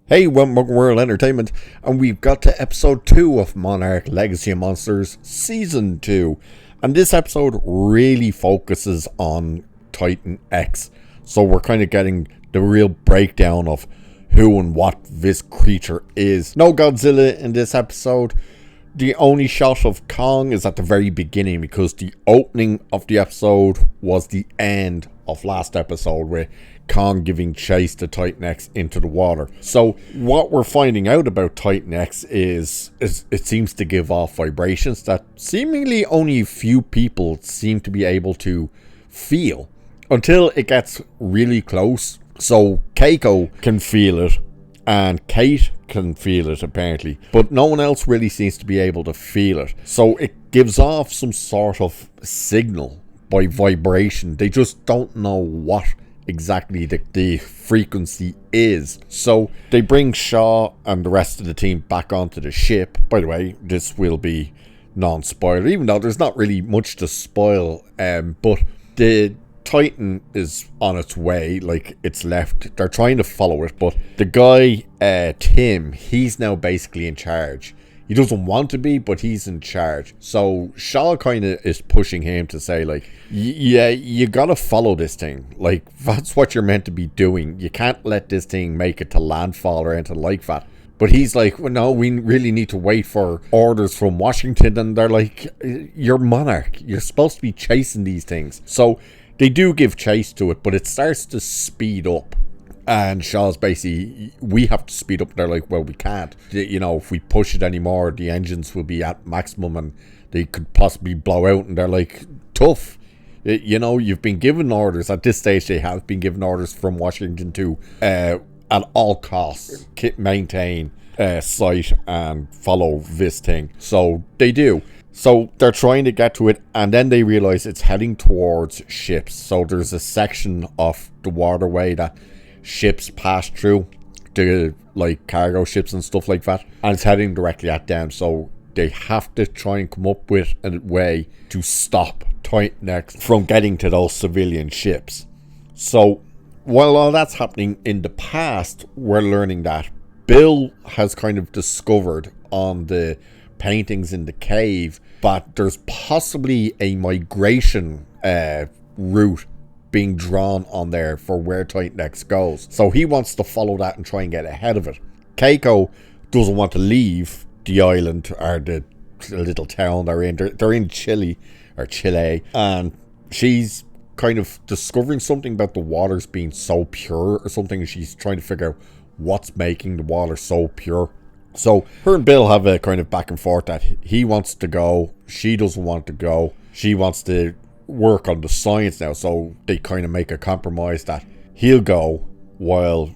Hey, welcome to World Entertainment, and we've got to episode 2 of Monarch Legacy of Monsters Season 2. And this episode really focuses on Titian X. So we're kind of getting the real breakdown of who and what this creature is. No Godzilla in this episode. The only shot of Kong is at the very beginning because the opening of the episode was the end of last episode with Kong giving chase to Titian X into the water. So what we're finding out about Titian X is it seems to give off vibrations that seemingly only a few people seem to be able to feel until it gets really close. So Keiko can feel it and Cate can feel it apparently, but no one else really seems to be able to feel it. So it gives off some sort of signal by vibration. They just don't know what exactly the frequency is. So they bring Shaw and the rest of the team back onto the ship. By the way, this will be non-spoiler, even though there's not really much to spoil, but the Titan is on its way, like it's left. They're trying to follow it, but the guy, Tim, he's now basically in charge. He doesn't want to be, but he's in charge. So Shaw kind of is pushing him to say, like, yeah, you gotta follow this thing. Like, that's what you're meant to be doing. You can't let this thing make it to landfall or anything like that. But he's like, well, no, we really need to wait for orders from Washington. And they're like, you're Monarch. You're supposed to be chasing these things. So they do give chase to it, but it starts to speed up. And Shaw's basically, we have to speed up. They're like, well, we can't. You know, if we push it anymore, the engines will be at maximum and they could possibly blow out. And they're like, tough. You know, you've been given orders. At this stage, they have been given orders from Washington to, at all costs, maintain sight and follow this thing. So they do. So they're trying to get to it, and then they realize it's heading towards ships. So there's a section of the waterway that ships pass through, the like cargo ships and stuff like that, and it's heading directly at them. So they have to try and come up with a way to stop Titian X from getting to those civilian ships. So while all that's happening in the past, we're learning that Bill has kind of discovered on the paintings in the cave but there's possibly a migration route being drawn on there for where Titian X goes. So he wants to follow that and try and get ahead of it. Keiko doesn't want to leave the island or the little town they're in. They're in Chile, and she's kind of discovering something about the waters being so pure or something. She's trying to figure out what's making the water so pure. So her and Bill have a kind of back and forth that he wants to go, she doesn't want to go. She wants to work on the science now, so they kind of make a compromise that he'll go while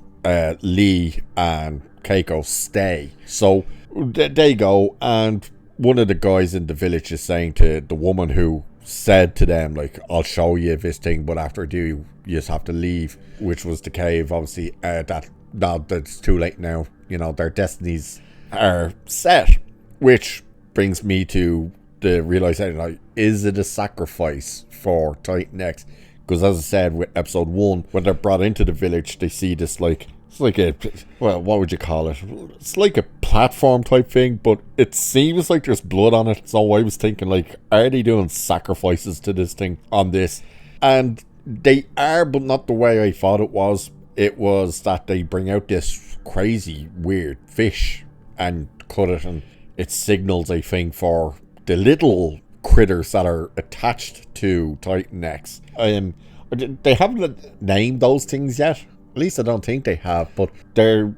Lee and Keiko stay. So they go, and one of the guys in the village is saying to the woman who said to them, like, I'll show you this thing, but after I do, you just have to leave, which was the cave, obviously, that's too late now. You know, their destinies are set, which brings me to the realization, like, is it a sacrifice for Titian X? Because as I said with episode 1, when they're brought into the village, they see this, like, it's like a, well, what would you call it? It's like a platform type thing, but it seems like there's blood on it. So I was thinking, like, are they doing sacrifices to this thing on this? And they are, but not the way I thought it was. It was that they bring out this crazy, weird fish and cut it, and it signals, I think, for the little critters that are attached to Titian X. They haven't named those things yet. At least I don't think they have, but they're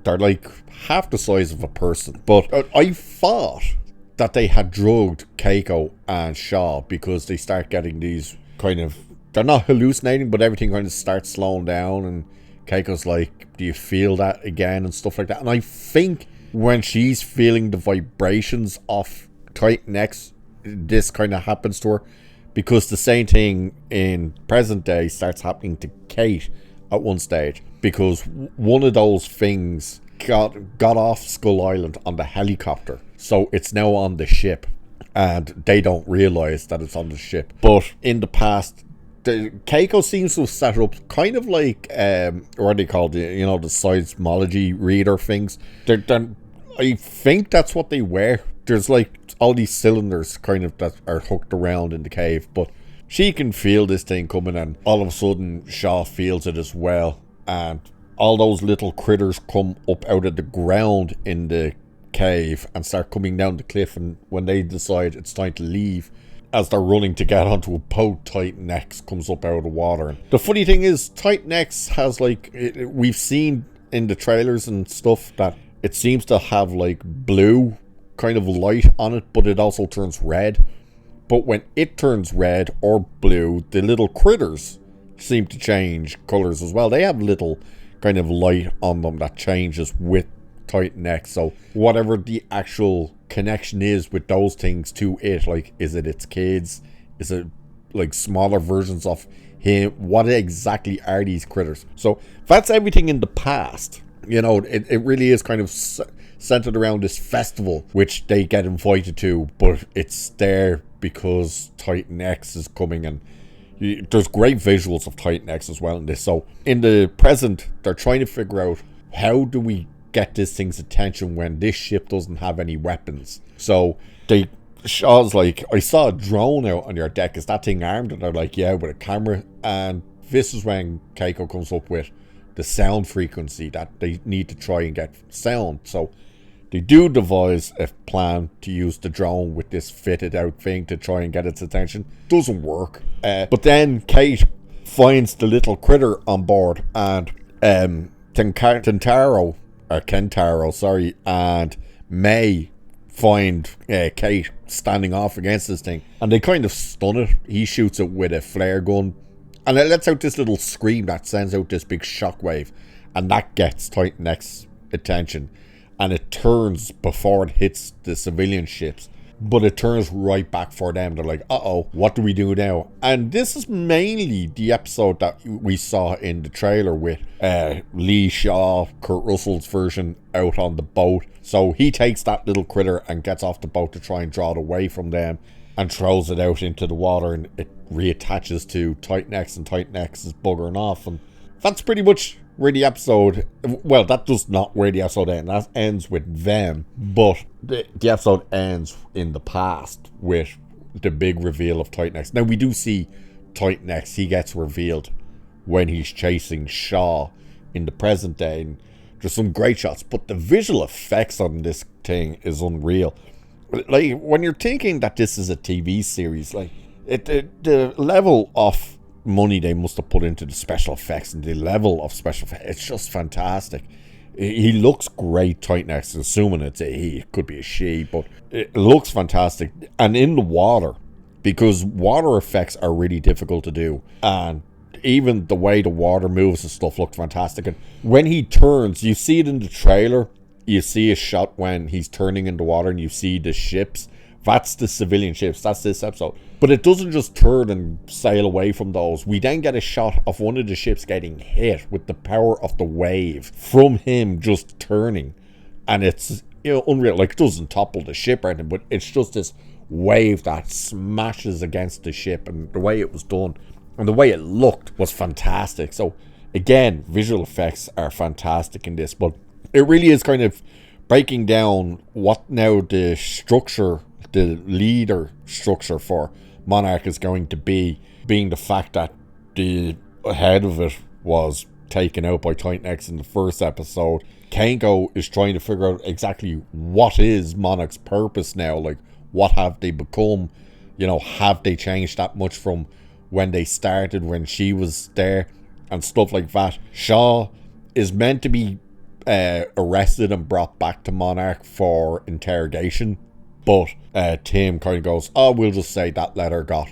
like half the size of a person. But I thought that they had drugged Keiko and Shaw because they start getting these kind of, they're not hallucinating, but everything kind of starts slowing down, and Keiko's like, do you feel that again and stuff like that? And I think when she's feeling the vibrations of Titian X, this kind of happens to her, because the same thing in present day starts happening to Cate at one stage, because one of those things got off Skull Island on the helicopter, so it's now on the ship, and they don't realize that it's on the ship. But in the past, Keiko seems to have set up kind of like what they call the the seismology reader things. I think that's what they were. There's like all these cylinders kind of that are hooked around in the cave, but she can feel this thing coming, and all of a sudden Shaw feels it as well, and all those little critters come up out of the ground in the cave and start coming down the cliff, and when they decide it's time to leave, as they're running to get onto a boat, Titan X comes up out of the water. And the funny thing is, Titan X has like, we've seen in the trailers and stuff that it seems to have like blue kind of light on it, but it also turns red. But when it turns red or blue, the little critters seem to change colors as well. They have little kind of light on them that changes with Titan X. So whatever the actual connection is with those things to it, like, is it its kids? Is it like smaller versions of him? What exactly are these critters? So that's everything in the past. It really is kind of centered around this festival, which they get invited to, but it's there because Titan X is coming, and there's great visuals of Titan X as well in this. So in the present, they're trying to figure out, how do we get this thing's attention when this ship doesn't have any weapons? So Shaw's like, I saw a drone out on your deck, is that thing armed? And they're like, yeah, with a camera. And this is when Keiko comes up with the sound frequency that they need to try and get sound. So they do devise a plan to use the drone with this fitted out thing to try and get its attention. Doesn't work. But then Cate finds the little critter on board, and Kentaro, and May find Cate standing off against this thing, and they kind of stun it. He shoots it with a flare gun, and it lets out this little scream that sends out this big shockwave, and that gets Titan X's attention, and it turns before it hits the civilian ships, but it turns right back for them. They're like, uh-oh, what do we do now? And this is mainly the episode that we saw in the trailer with Lee, Shaw, Kurt Russell's version out on the boat. So he takes that little critter and gets off the boat to try and draw it away from them, and throws it out into the water, and it reattaches to Titan X, and Titan X is buggering off. And that's pretty much where the episode, well, that does not where the episode ends. That ends with them, but the episode ends in the past with the big reveal of Titan X. Now, we do see Titan X, he gets revealed when he's chasing Shaw in the present day, and there's some great shots, but the visual effects on this thing is unreal. Like, when you're thinking that this is a TV series, like, the level of money they must have put into the special effects, and the level of special effects, it's just fantastic. He looks great, Titan X, assuming it's a he, it could be a she, but it looks fantastic. And in the water, because water effects are really difficult to do, and even the way the water moves and stuff looked fantastic. And when he turns, you see it in the trailer, you see a shot when he's turning in the water and you see the ships. That's the civilian ships. That's this episode. But it doesn't just turn and sail away from those. We then get a shot of one of the ships getting hit with the power of the wave from him just turning. And it's, unreal. Like, it doesn't topple the ship or anything, but it's just this wave that smashes against the ship. And the way it was done and the way it looked was fantastic. So, again, visual effects are fantastic in this. But it really is kind of breaking down what now the structure, the leader structure for Monarch is going to be, being the fact that the head of it was taken out by Titan X in the first episode. Keiko is trying to figure out exactly what is Monarch's purpose now. Like, what have they become? Have they changed that much from when they started, when she was there, and stuff like that. Shaw is meant to be arrested and brought back to Monarch for interrogation, but Tim kind of goes, oh, we'll just say that letter got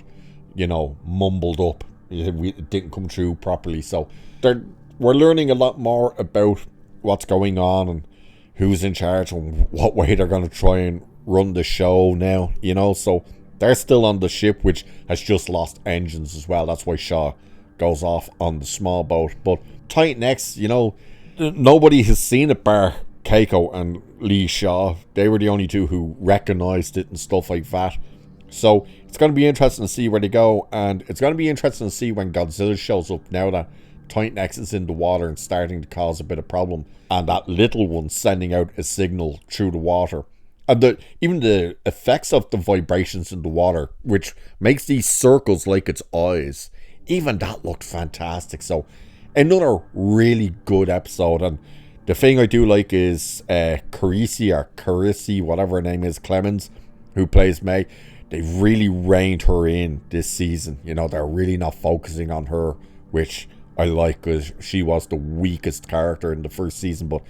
mumbled up, it didn't come through properly. So we're learning a lot more about what's going on and who's in charge and what way they're going to try and run the show now, so they're still on the ship, which has just lost engines as well. That's why Shaw goes off on the small boat. But Titan X, nobody has seen it bar Keiko and Lee Shaw. They were the only two who recognized it and stuff like that. So it's going to be interesting to see where they go, and it's going to be interesting to see when Godzilla shows up now that Titan X is in the water and starting to cause a bit of problem, and that little one sending out a signal through the water. And even the effects of the vibrations in the water, which makes these circles like its eyes, even that looked fantastic. So another really good episode. And the thing I do like is Carisi, whatever her name is, Clemens, who plays May. They've really reined her in this season. You know, they're really not focusing on her, which I like, because she was the weakest character in the first season. But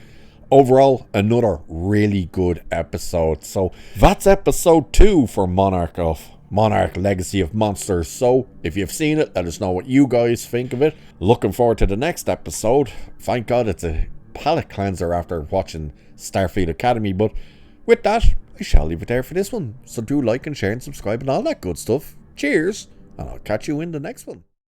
overall, another really good episode. So that's episode 2 for Monarch Legacy of Monsters. So if you've seen it, let us know what you guys think of it. Looking forward to the next episode. Thank God it's a palate cleanser after watching Starfleet Academy. But with that, I shall leave it there for this one. So do like and share and subscribe and all that good stuff. Cheers, and I'll catch you in the next one.